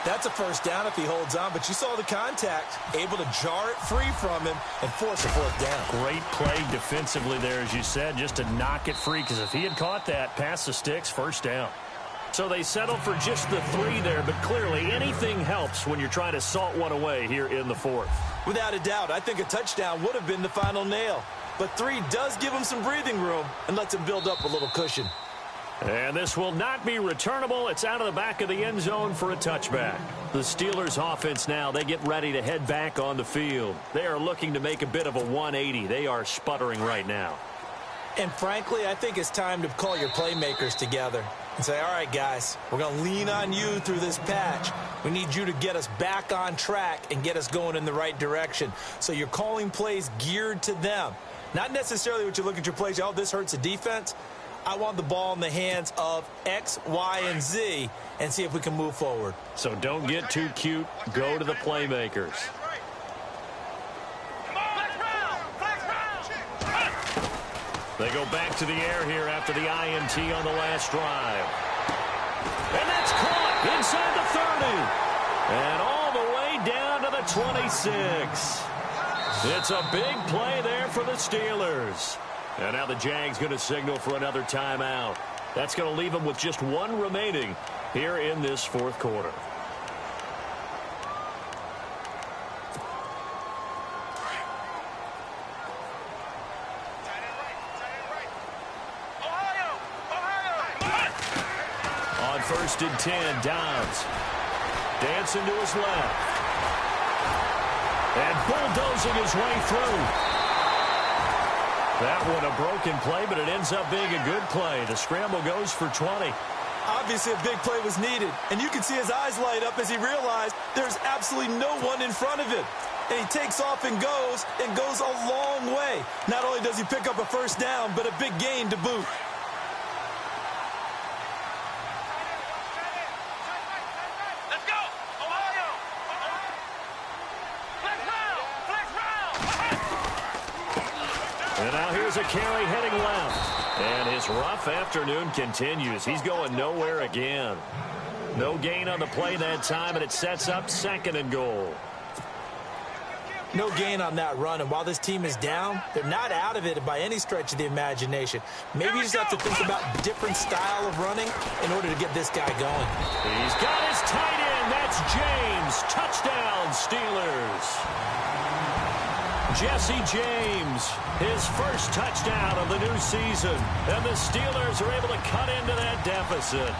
D: That's a first down if he holds on, but you saw the contact. Able to jar it free from him and force a 4th down.
C: Great play defensively there, as you said, just to knock it free, because if he had caught that, past the sticks, first down. So they settled for just the 3 there, but clearly anything helps when you're trying to salt one away here in the 4th.
D: Without a doubt, I think a touchdown would have been the final nail. But 3 does give him some breathing room and lets him build up a little cushion.
C: And this will not be returnable. It's out of the back of the end zone for a touchback. The Steelers offense now, they get ready to head back on the field. They are looking to make a bit of a 180. They are sputtering right now.
D: And frankly, I think it's time to call your playmakers together and say, all right, guys, we're going to lean on you through this patch. We need you to get us back on track and get us going in the right direction. So you're calling plays geared to them. Not necessarily what you look at your plays, oh, this hurts the defense. I want the ball in the hands of X, Y, and Z and see if we can move forward.
C: So don't get too cute. Go to the playmakers. They go back to the air here after the INT on the last drive. And that's caught inside the 30. And all the way down to the 26. It's a big play there for the Steelers. And now the Jags going to signal for another timeout. That's going to leave them with just 1 remaining here in this 4th quarter. On 1st and 10, Downs. Dancing to his left. And bulldozing his way through. That one a broken play, but it ends up being a good play. The scramble goes for 20.
D: Obviously, a big play was needed, and you can see his eyes light up as he realized there's absolutely no one in front of him. And he takes off and goes a long way. Not only does he pick up a first down, but a big gain to boot.
E: Let's go! Ohio!
C: And now here's a carry heading left. And his rough afternoon continues. He's going nowhere again. No gain on the play that time, and it sets up 2nd and goal.
D: No gain on that run, and while this team is down, they're not out of it by any stretch of the imagination. Maybe you just have to think about different style of running in order to get this guy going.
C: He's got his tight end. That's James. Touchdown, Steelers. Jesse James, his first touchdown of the new season. And the Steelers are able to cut into that deficit.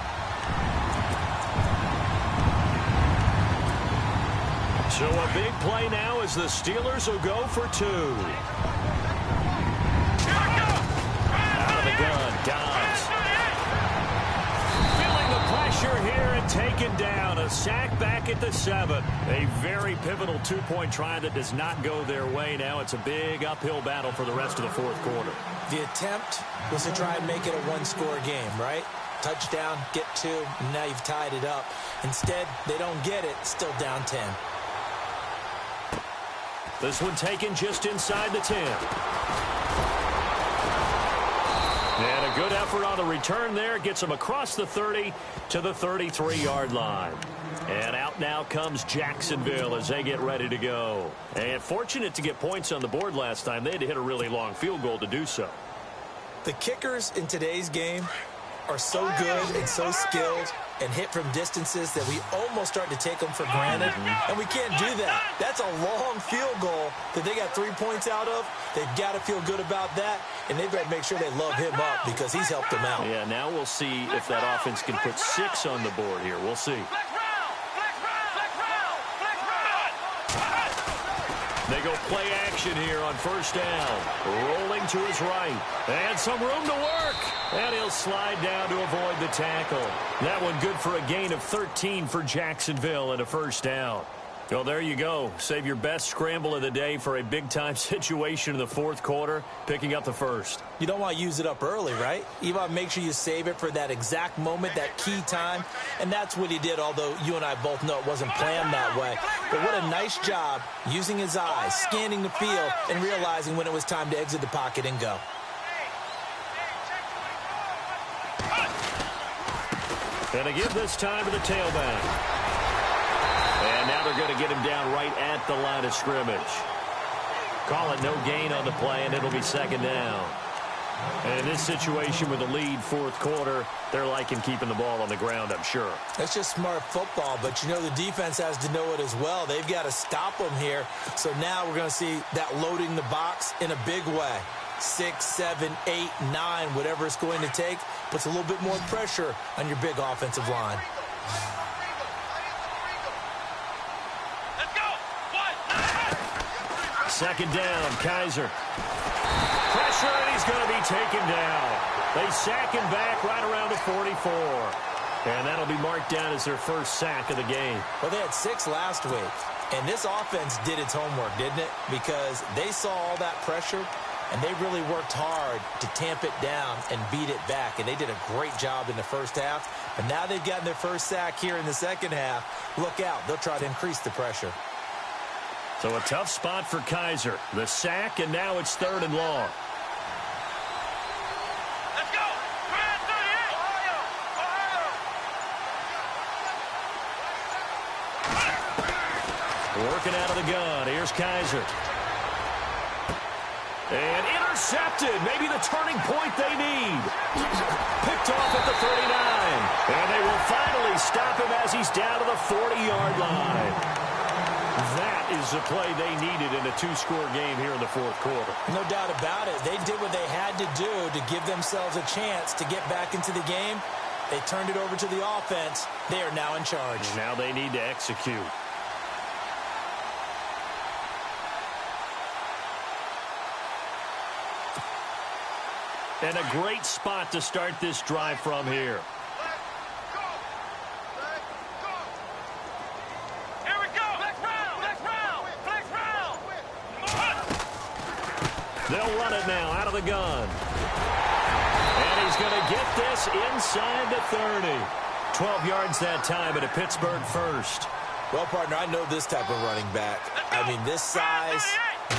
C: So a big play now as the Steelers will go for 2. Out of the gun, Dobbs. Feeling the pressure here and taken down. A sack back at the 7. A very pivotal 2-point try that does not go their way. Now it's a big uphill battle for the rest of the 4th quarter.
D: The attempt was to try and make it a 1-score game, right? Touchdown, get 2, and now you've tied it up. Instead, they don't get it, still down 10.
C: This one taken just inside the 10. And a good effort on the return there. Gets him across the 30 to the 33-yard line. And out now comes Jacksonville as they get ready to go. And fortunate to get points on the board last time. They had to hit a really long field goal to do so.
D: The kickers in today's game are so good and so skilled and hit from distances that we almost start to take them for granted, and we can't do that. That's a long field goal that they got 3 points out of. They've got to feel good about that, and they've got to make sure they love him up because he's helped them out.
C: Yeah, now we'll see if that offense can put 6 on the board here. We'll see. They go play action here on first down. Rolling to his right. And some room to work. And he'll slide down to avoid the tackle. That one good for a gain of 13 for Jacksonville and a first down. Well, there you go. Save your best scramble of the day for a big-time situation in the fourth quarter, picking up the first.
D: You don't want to use it up early, right? You want to make sure you save it for that exact moment, that key time. And that's what he did, although you and I both know it wasn't planned that way. But what a nice job using his eyes, scanning the field, and realizing when it was time to exit the pocket and go.
C: And to give this time to the tailback. And now they're going to get him down right at the line of scrimmage. Call it no gain on the play, and it'll be second down. And in this situation with the lead fourth quarter, they're liking keeping the ball on the ground, I'm sure.
D: That's just smart football, but you know the defense has to know it as well. They've got to stop them here. So now we're going to see that loading the box in a big way. 6, 7, 8, 9, whatever it's going to take, puts a little bit more pressure on your big offensive line.
C: Second down, Kaiser. Pressure, and he's going to be taken down. They sack him back right around the 44. And that'll be marked down as their first sack of the game.
D: Well, they had 6 last week. And this offense did its homework, didn't it? Because they saw all that pressure, and they really worked hard to tamp it down and beat it back. And they did a great job in the first half. But now they've gotten their first sack here in the second half. Look out. They'll try to increase the pressure.
C: So a tough spot for Kaiser. The sack, and now it's third and long.
E: Let's go! Man 38! Ohio!
C: Working out of the gun. Here's Kaiser. And intercepted. Maybe the turning point they need. Picked off at the 39. And they will finally stop him as he's down to the 40-yard line. That is the play they needed in a 2-score game here in the fourth quarter.
D: No doubt about it. They did what they had to do to give themselves a chance to get back into the game. They turned it over to the offense. They are now in charge.
C: Now they need to execute. And a great spot to start this drive from here. They'll run it now out of the gun. And he's going to get this inside the 30. 12 yards that time at a Pittsburgh first.
D: Well, partner, I know this type of running back. I mean, this size,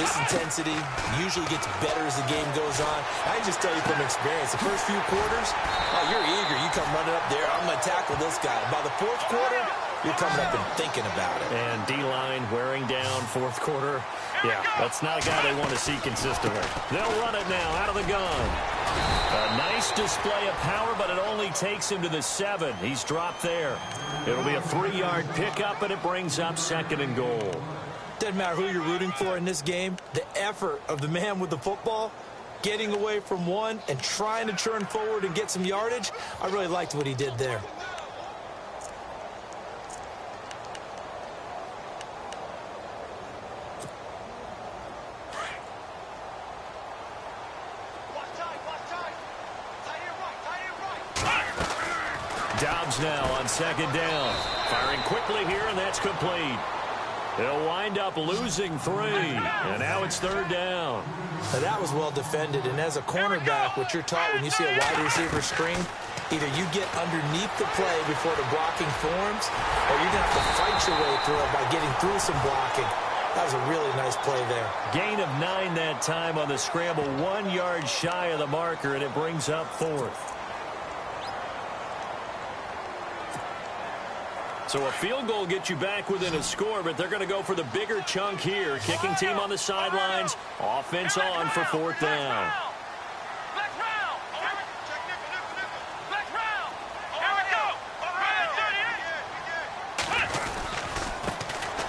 D: this intensity usually gets better as the game goes on. I can just tell you from experience, the first few quarters, oh, you're eager. You come running up there, I'm going to tackle this guy. By the fourth quarter, you're coming up and thinking about it.
C: And D-line wearing down fourth quarter. Yeah, that's not a guy they want to see consistently. They'll run it now out of the gun. A nice display of power, but it only takes him to the 7. He's dropped there. It'll be a 3-yard pickup, and it brings up second and goal.
D: Doesn't matter who you're rooting for in this game. The effort of the man with the football, getting away from one and trying to turn forward and get some yardage, I really liked what he did there.
C: Dobbs now on second down. Firing quickly here, and that's complete. They'll wind up losing 3, and now it's third down.
D: Now that was well defended, and as a cornerback, what you're taught when you see a wide receiver screen, either you get underneath the play before the blocking forms, or you're going to have to fight your way through it by getting through some blocking. That was a really nice play there. Gain
C: of 9 that time on the scramble, 1 yard shy of the marker, and it brings up fourth. So a field goal gets you back within a score, but they're going to go for the bigger chunk here. Kicking team on the sidelines. Offense on for fourth down.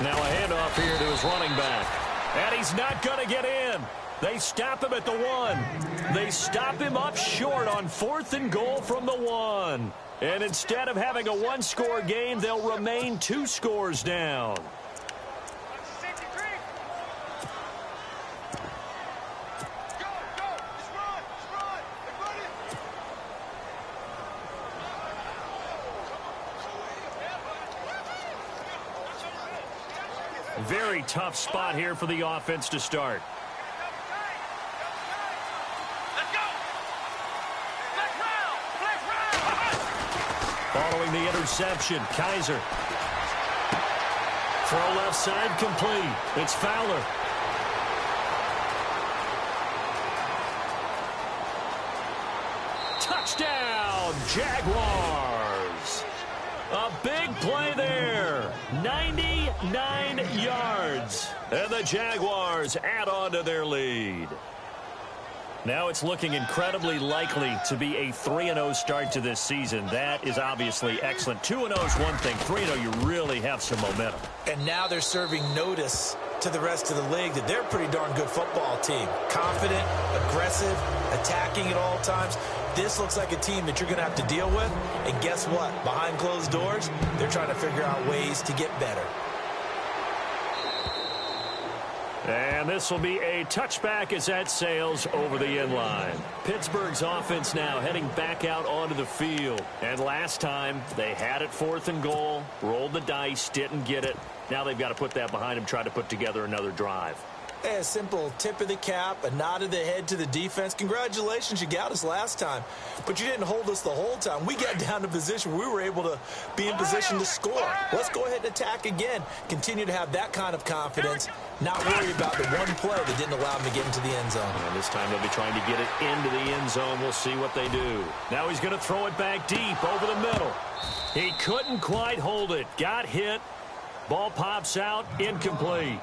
C: Now a handoff here to his running back. And he's not going to get in. They stop him at the 1. They stop him up short on 4th and goal from the 1. And instead of having a 1-score game, they'll remain 2 scores down. Very tough spot here for the offense to start.
E: Let's go. Flex round.
C: Following the interception, Kaiser. Throw left side complete. It's Fowler. Touchdown, Jaguars. A big play there. 99 yards. And the Jaguars add on to their lead. Now it's looking incredibly likely to be a 3-0 start to this season. That is obviously excellent. 2-0 is one thing. 3-0, you really have some momentum.
D: And now they're serving notice to the rest of the league that they're a pretty darn good football team. Confident, aggressive, attacking at all times. This looks like a team that you're going to have to deal with. And guess what? Behind closed doors, they're trying to figure out ways to get better.
C: And this will be a touchback as that sails over the end line. Pittsburgh's offense now heading back out onto the field. And last time, they had it 4th and goal, rolled the dice, didn't get it. Now they've got to put that behind them, try to put together another drive.
D: Hey, a simple tip of the cap, a nod of the head to the defense. Congratulations, you got us last time. But you didn't hold us the whole time. We got down to position where we were able to be in position to score. Let's go ahead and attack again. Continue to have that kind of confidence. Not worry about the one play that didn't allow them to get into the end zone.
C: And this time they'll be trying to get it into the end zone. We'll see what they do. Now he's going to throw it back deep over the middle. He couldn't quite hold it. Got hit. Ball pops out. Incomplete.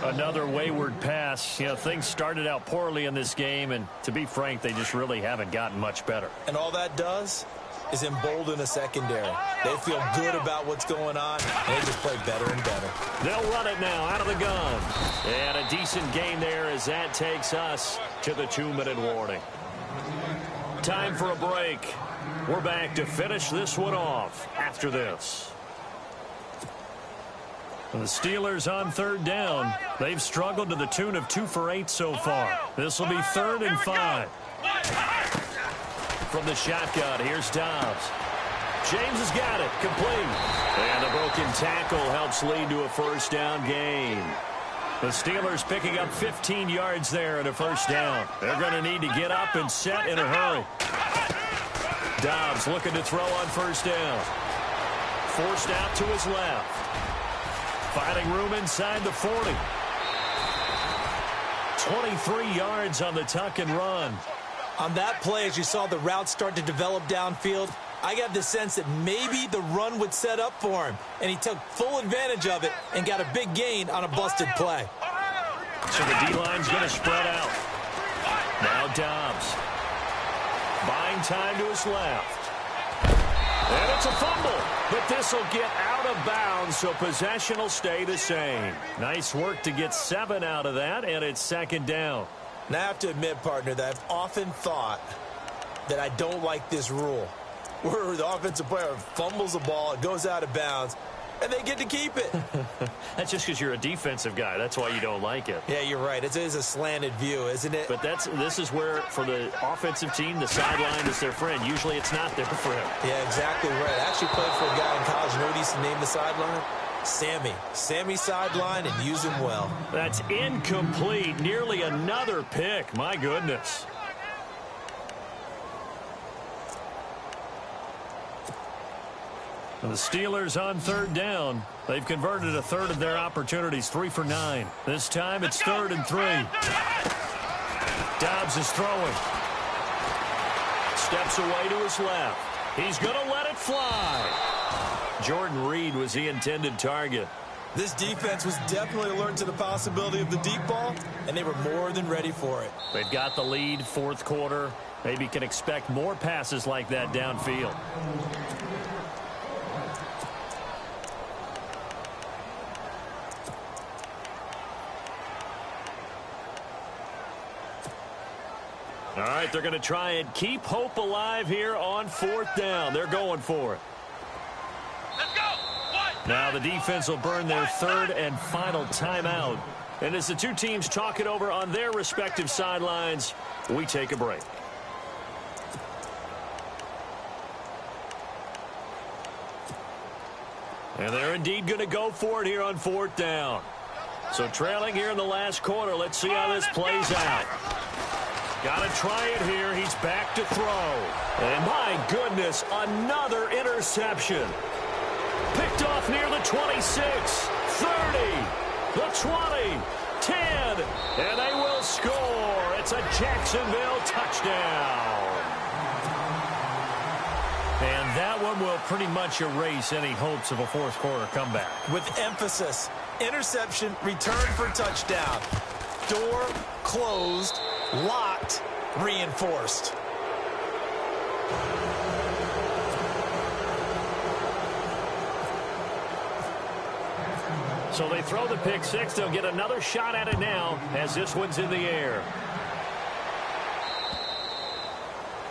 C: Another wayward pass. You know, things started out poorly in this game, and to be frank, they just really haven't gotten much better.
D: And all that does is embolden a secondary. They feel good about what's going on, and they just play better and better.
C: They'll run it now out of the gun. And a decent gain there as that takes us to the 2-minute warning. Time for a break. We're back to finish this one off after this. The Steelers on 3rd down. They've struggled to the tune of 2 for 8 so far. This will be 3rd and 5. From the shotgun, here's Dobbs. James has got it, complete. And a broken tackle helps lead to a 1st down gain. The Steelers picking up 15 yards there and a 1st down. They're going to need to get up and set in a hurry. Dobbs looking to throw on 1st down. Forced out to his left. Finding room inside the 40. 23 yards on the tuck and run.
D: On that play, as you saw the route start to develop downfield, I got the sense that maybe the run would set up for him, and he took full advantage of it and got a big gain on a busted play.
C: So the D-line's going to spread out. Now Dobbs. Buying time to his left. And it's a fumble, but this will get out of bounds, so possession will stay the same. Nice work to get 7 out of that, and it's 2nd down.
D: Now, I have to admit, partner, that I've often thought that I don't like this rule, where the offensive player fumbles the ball, it goes out of bounds, and they get to keep it.
C: That's just because you're a defensive guy. That's why you don't like it.
D: Yeah, you're right. It is a slanted view, isn't it?
C: But this is where, for the offensive team, the sideline is their friend. Usually it's not there for him.
D: Yeah, exactly right. I actually played for a guy in college. You know what he used to name the sideline? Sammy. Sammy sideline, and use him well.
C: That's incomplete. Nearly another pick. My goodness. The Steelers on 3rd down. They've converted a 1/3 of their opportunities, 3 for 9. This time it's 3rd and 3. Dobbs is throwing. Steps away to his left. He's going to let it fly. Jordan Reed was the intended target.
D: This defense was definitely alert to the possibility of the deep ball, and they were more than ready for it.
C: They've got the lead, 4th quarter. Maybe can expect more passes like that downfield. All right, they're going to try and keep hope alive here on 4th down. They're going for it.
E: Let's go.
C: Now the defense will burn their 3rd and final timeout. And as the two teams talk it over on their respective sidelines, we take a break. And they're indeed going to go for it here on 4th down. So trailing here in the last quarter. Let's see how this plays out. Got to try it here. He's back to throw. And my goodness, another interception. Picked off near the 26, 30, the 20, 10, and they will score. It's a Jacksonville touchdown. And that one will pretty much erase any hopes of a fourth quarter comeback.
D: With emphasis, interception, return for touchdown. Door closed, locked, reinforced.
C: So they throw the pick six. They'll get another shot at it now as this one's in the air.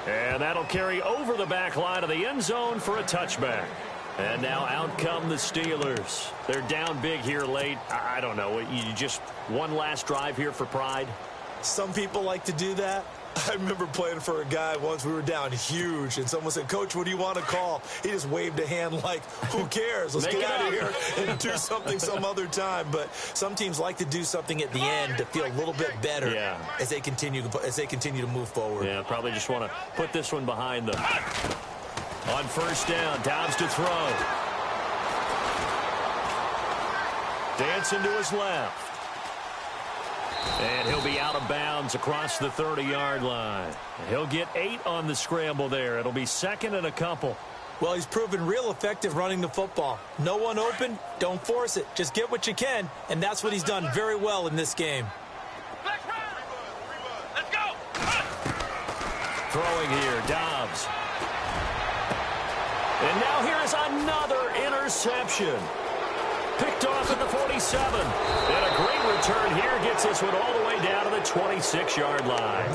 C: And that'll carry over the back line of the end zone for a touchback. And now out come the Steelers. They're down big here late. I don't know. You just one last drive here for pride?
D: Some people like to do that. I remember playing for a guy once. We were down huge, and someone said, "Coach, what do you want to call?" He just waved a hand like, who cares? Let's get out of here and do something some other time. But some teams like to do something at the end to feel a little bit better as they continue to move forward.
C: Yeah, probably just want to put this one behind them. On 1st down, Dobbs to throw. Dancing to his left. And he'll be out of bounds across the 30-yard line. He'll get 8 on the scramble there. It'll be 2nd and a couple.
D: Well, he's proven real effective running the football. No one open, don't force it. Just get what you can, and that's what he's done very well in this game.
E: Let's go.
C: Throwing here, Dobbs. And now here is another interception. Picked off at the 47. And a great return here gets this one all the way down to the 26-yard line.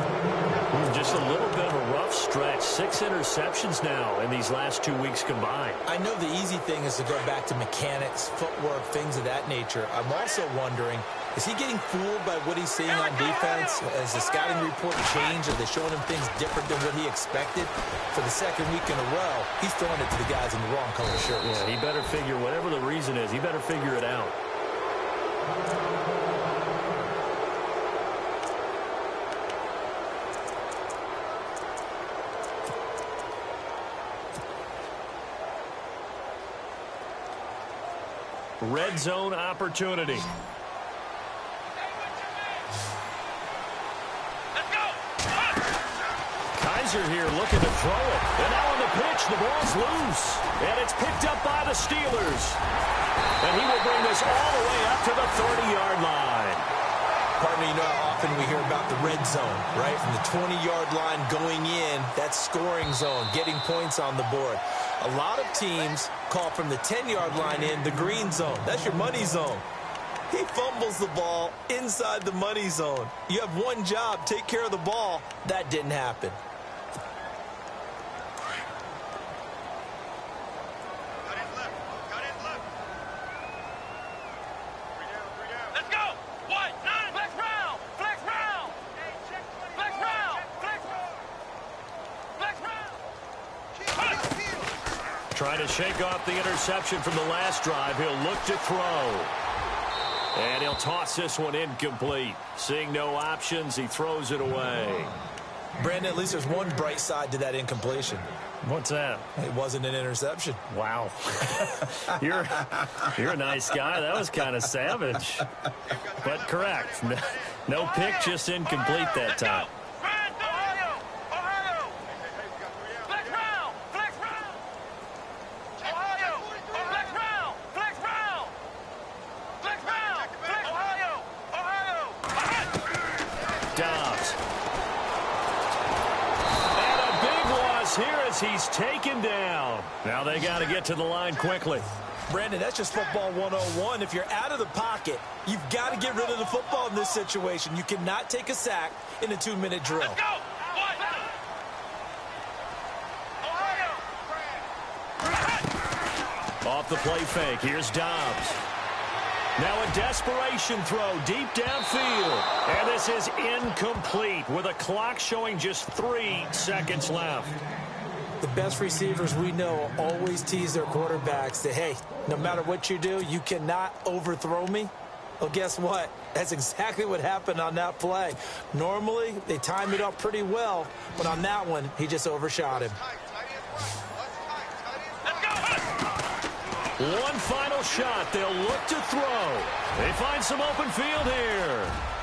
C: Just a little bit of a rough stretch. 6 interceptions now in these last 2 weeks combined.
D: I know the easy thing is to go back to mechanics, footwork, things of that nature. I'm also wondering, is he getting fooled by what he's seeing on defense? Has the scouting report changed? Are they showing him things different than what he expected? For the 2nd week in a row, he's throwing it to the guys in the wrong color shirts.
C: Yeah, he better figure, whatever the reason is, he better figure it out. Red zone opportunity. Kaiser here looking to throw it. And now on the pitch, the ball's loose. And it's picked up by the Steelers. And he will bring this all the way up to the 30-yard line.
D: Partner, you know how often we hear about the red zone, right? From the 20-yard line going in, that's scoring zone, getting points on the board. A lot of teams call from the 10-yard line in the green zone. That's your money zone. He fumbles the ball inside the money zone. You have one job, take care of the ball. That didn't happen.
C: Trying to shake off the interception from the last drive. He'll look to throw. And he'll toss this one incomplete. Seeing no options, he throws it away.
D: Brandon, at least there's one bright side to that incompletion.
C: What's that?
D: It wasn't an interception.
C: Wow. You're a nice guy. That was kind of savage. But correct. No pick, just incomplete that time. He's taken down. Now they got to get to the line quickly.
D: Brandon, that's just football 101. If you're out of the pocket, you've got to get rid of the football in this situation. You cannot take a sack in a 2-minute drill.
E: Let's go.
C: Off the play fake. Here's Dobbs. Now a desperation throw deep downfield. And this is incomplete with a clock showing just 3 seconds left.
D: The best receivers we know always tease their quarterbacks that, hey, no matter what you do, you cannot overthrow me. Well, guess what? That's exactly what happened on that play. Normally, they time it up pretty well, but on that one, he just overshot him.
C: One final shot. They'll look to throw. They find some open field here.